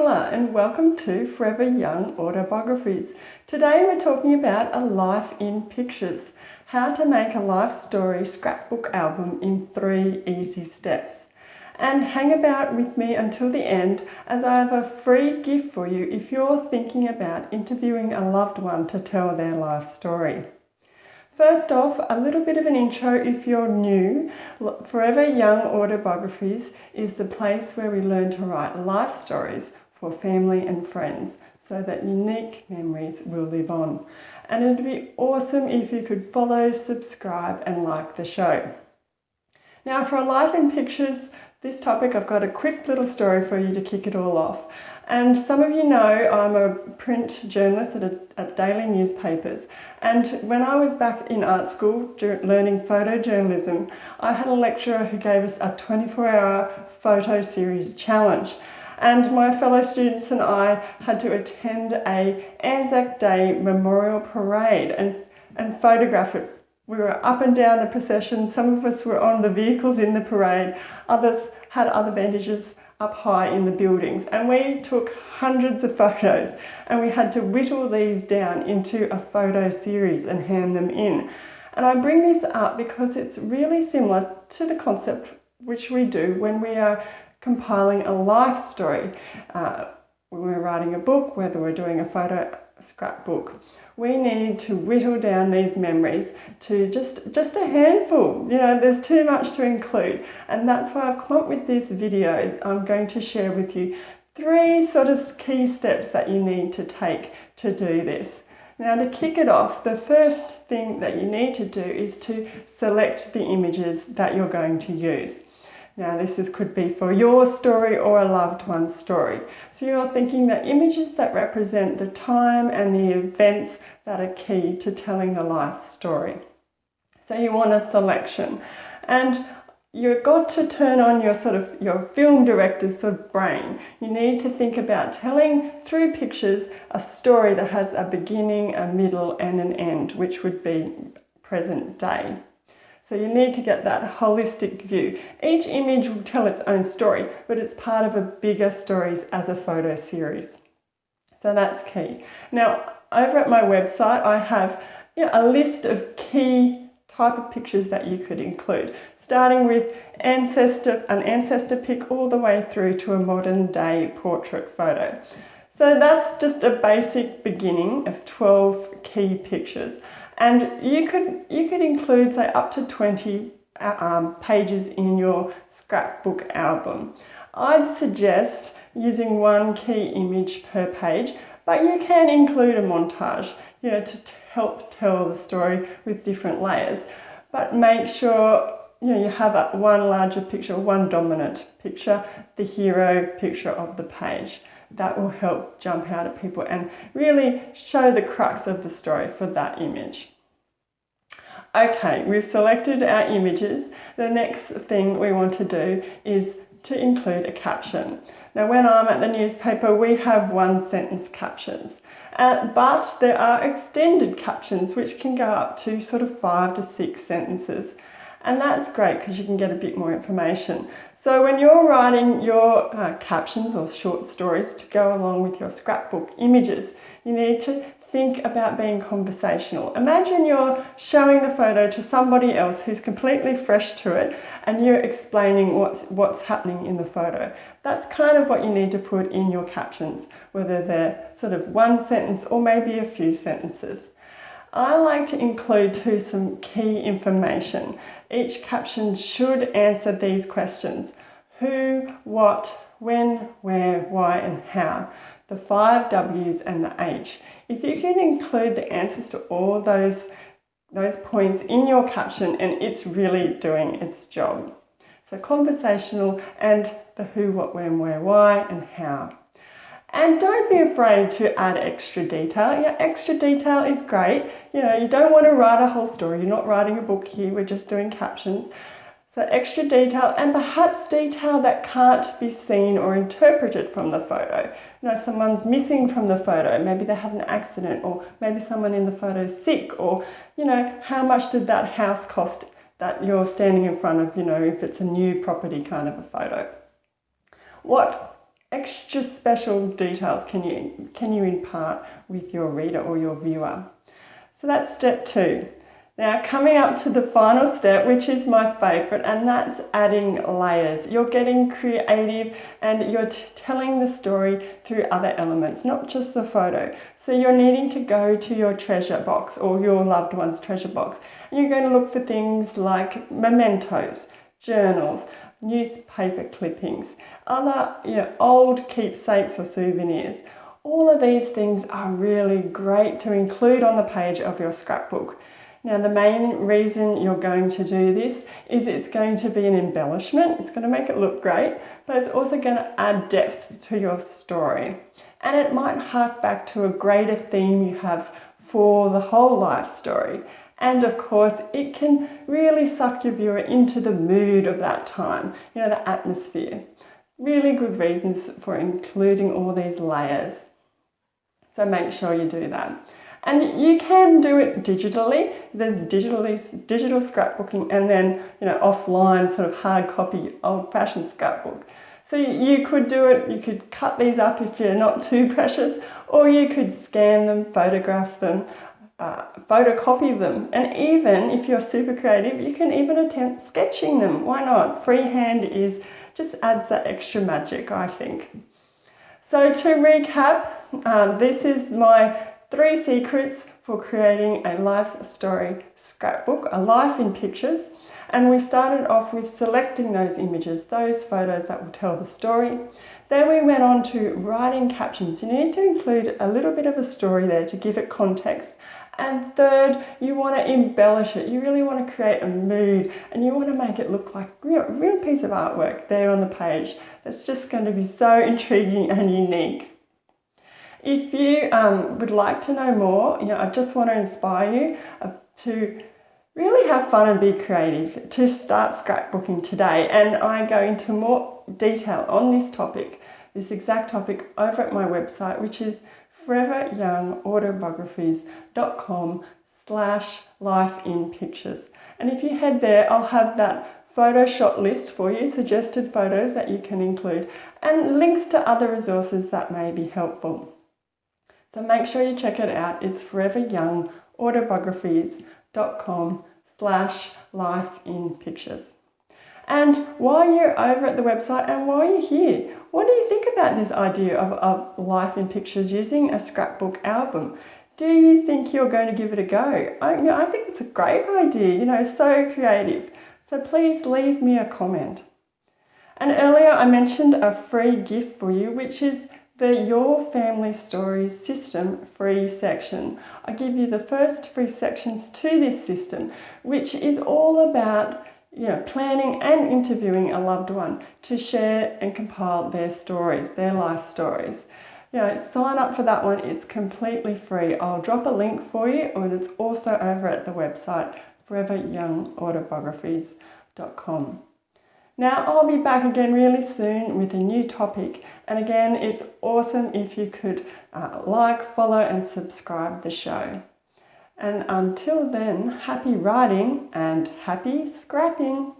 Nicola and welcome to Forever Young Autobiographies. Today we're talking about a life in pictures, how to make a life story scrapbook album in 3 easy steps. And hang about with me until the end as I have a free gift for you if you're thinking about interviewing a loved one to tell their life story. First off, a little bit of an intro if you're new. Forever Young Autobiographies is the place where we learn to write life stories for family and friends so that unique memories will live on. And it'd be awesome if you could follow, subscribe and like the show. Now for a life in pictures, this topic, I've got a quick little story for you to kick it all off. And some of you know I'm a print journalist at daily newspapers. And when I was back in art school learning photojournalism, I had a lecturer who gave us a 24-hour photo series challenge. And my fellow students and I had to attend a Anzac Day memorial parade and photograph it. We were up and down the procession. Some of us were on the vehicles in the parade. Others had other bandages up high in the buildings, and we took hundreds of photos and we had to whittle these down into a photo series and hand them in. And I bring this up because it's really similar to the concept which we do when we are compiling a life story. When we're writing a book, whether we're doing a photo scrapbook, we need to whittle down these memories to just a handful. You know, there's too much to include, and that's why I've come up with this video. I'm going to share with you 3 sort of key steps that you need to take to do this. Now, to kick it off, the first thing that you need to do is to select the images that you're going to use. Now could be for your story or a loved one's story. So you're thinking that images that represent the time and the events that are key to telling the life story. So you want a selection, and you've got to turn on your film director's sort of brain. You need to think about telling through pictures a story that has a beginning, a middle and an end, which would be present day. So you need to get that holistic view. Each image will tell its own story, but it's part of a bigger stories as a photo series. So that's key. Now, over at my website, I have a list of key type of pictures that you could include, starting with an ancestor pic all the way through to a modern day portrait photo. So that's just a basic beginning of 12 key pictures. And you could include, say, up to 20 pages in your scrapbook album. I'd suggest using 1 key image per page, but you can include a montage, to help tell the story with different layers. But make sure you have one larger picture, one dominant picture, the hero picture of the page. That will help jump out at people and really show the crux of the story for that image. Okay, we've selected our images. The next thing we want to do is to include a caption. Now, when I'm at the newspaper, we have 1-sentence captions, but there are extended captions which can go up to sort of 5 to 6 sentences. And that's great because you can get a bit more information. So when you're writing your captions or short stories to go along with your scrapbook images, you need to think about being conversational. Imagine you're showing the photo to somebody else who's completely fresh to it and you're explaining what's happening in the photo. That's kind of what you need to put in your captions, whether they're sort of 1 sentence or maybe a few sentences. I like to include some key information. Each caption should answer these questions: who, what, when, where, why and how. The 5 W's and the H. If you can include the answers to all those points in your caption, and it's really doing its job. So conversational and the who, what, when, where, why and how. And don't be afraid to add extra detail. Extra detail is great. You don't want to write a whole story. You're not writing a book here. We're just doing captions. So extra detail, and perhaps detail that can't be seen or interpreted from the photo. Someone's missing from the photo. Maybe they had an accident, or maybe someone in the photo is sick, or, how much did that house cost that you're standing in front of, if it's a new property kind of a photo. What extra special details can you impart with your reader or your viewer? So that's step 2. Now coming up to the final step, which is my favourite, and that's adding layers. You're getting creative and you're telling the story through other elements, not just the photo. So you're needing to go to your treasure box or your loved one's treasure box, and you're going to look for things like mementos, journals, newspaper clippings, other old keepsakes or souvenirs. All of these things are really great to include on the page of your scrapbook. Now the main reason you're going to do this is it's going to be an embellishment, it's going to make it look great, but it's also going to add depth to your story. And it might hark back to a greater theme you have for the whole life story. And of course, it can really suck your viewer into the mood of that time, the atmosphere. Really good reasons for including all these layers. So make sure you do that. And you can do it digitally. There's digital scrapbooking and then offline sort of hard copy old-fashioned scrapbook. So you could do it, you could cut these up if you're not too precious, or you could scan them, photograph them, photocopy them, and even if you're super creative, you can even attempt sketching them. Why not? Freehand just adds that extra magic, I think. So to recap, this is my 3 secrets for creating a life story scrapbook, a life in pictures. And we started off with selecting those images, those photos that will tell the story. Then we went on to writing captions. You need to include a little bit of a story there to give it context. And third, you want to embellish it. You really want to create a mood and you want to make it look like a real piece of artwork there on the page. It's just going to be so intriguing and unique. If you would like to know more, I just want to inspire you to really have fun and be creative, to start scrapbooking today. And I go into more detail on this topic, this exact topic, over at my website, which is foreveryoungautobiographies.com/lifeinpictures. And if you head there, I'll have that photo shot list for you, suggested photos that you can include, and links to other resources that may be helpful. So make sure you check it out. It's foreveryoungautobiographies.com/lifeinpictures. And while you're over at the website and while you're here, what do you think about this idea of life in pictures using a scrapbook album? Do you think you're going to give it a go? I think it's a great idea, so creative. So please leave me a comment. And earlier I mentioned a free gift for you, which is the Your Family Stories System free section. I give you the first 3 sections to this system, which is all about planning and interviewing a loved one to share and compile their stories, their life stories. Sign up for that one. It's completely free. I'll drop a link for you, and it's also over at the website foreveryoungautobiographies.com. Now, I'll be back again really soon with a new topic. And again, it's awesome if you could follow and subscribe the show. And until then, happy writing and happy scrapping.